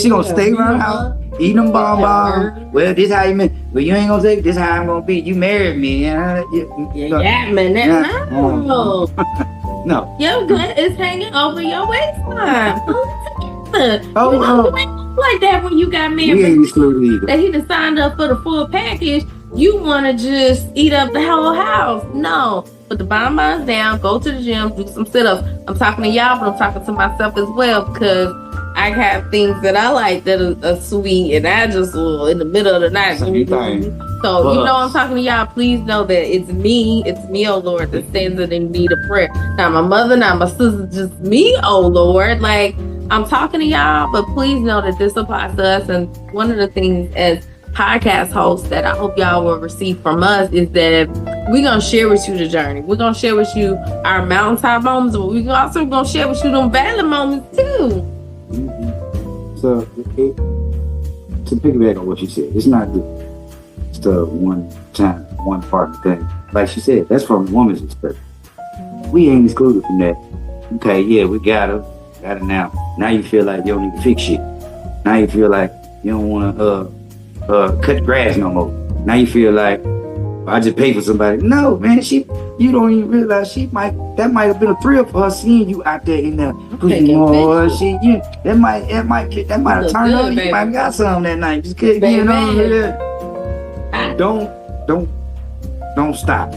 She gonna stay around the house, eating them bonbons. Well, this how you meant. Well, you ain't gonna say this how I'm gonna be. You married me. Yeah, man. No. No. Your gut is hanging over your waistline. Oh, you ain't like that when you got married. We ain't excluded either. That he done signed up for the full package. You want to just eat up the whole house. No. Put the bonbons down, go to the gym, do some sit-ups. I'm talking to y'all, but I'm talking to myself as well, because I have things that I like that are sweet, and I just in the middle of the night. So you know I'm talking to y'all. Please know that it's me, oh Lord, that stands in need of prayer. Not my mother, not my sister, just me, oh Lord. Like, I'm talking to y'all, but please know that this applies to us. And one of the things as podcast hosts that I hope y'all will receive from us is that we're gonna share with you the journey. We're gonna share with you our mountaintop moments, but we're also gonna share with you them valley moments too. Mm-hmm. So to piggyback on what you said, it's not just a one time, one partner thing. Like she said, that's from a woman's perspective. We ain't excluded from that. Okay, yeah, we got her now. Now you feel like you don't need to fix shit. Now you feel like you don't wanna cut grass no more. Now you feel like I just pay for somebody. No, man, you don't even realize that might have been a thrill for her seeing you out there in there pushing more. That might have turned up. You might have got some that night. Just keep getting on. Don't stop.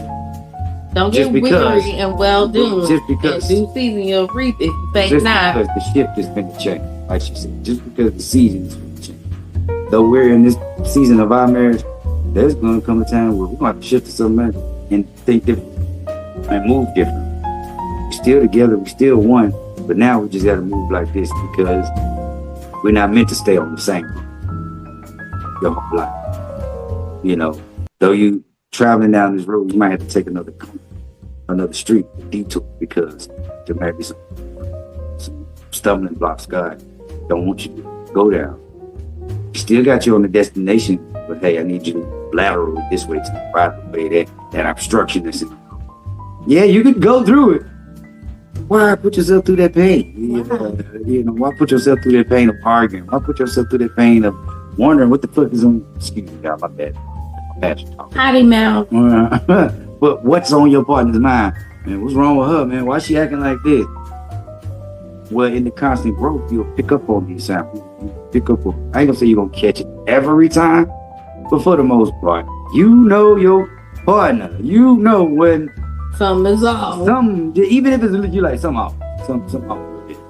Don't get weary and well doing. Just because in due season you'll reap if you faint not. Just because the shift has been changed, like she said. Just because the season has been changed. Though we're in this season of our marriage, there's going to come a time where we're going to have to shift to something and think different and move different. We're still together, we're still one, but now we just got to move like this because we're not meant to stay on the same road your whole life. You know, though you traveling down this road, you might have to take another street, a detour, because there might be some stumbling blocks God don't want you to go down. Still got you on the destination, but hey, I need you to lateral this way to the right way, that obstruction is in. Yeah, you could go through it. Why put yourself through that pain? Why put yourself through that pain of arguing? Why put yourself through that pain of wondering what the fuck is on? Excuse me, God, my bad. Potty mouth. But what's on your partner's mind? Man, what's wrong with her, man? Why she acting like this? Well, in the constant growth, you'll pick up on these sounds. I ain't gonna say you're gonna catch it every time, but for the most part, you know your partner. You know when something is off. Even if it's you like something off. Something off.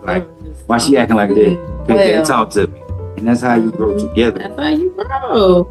Like, why she acting like that? Talk to me. And that's how you grow together. That's how you grow.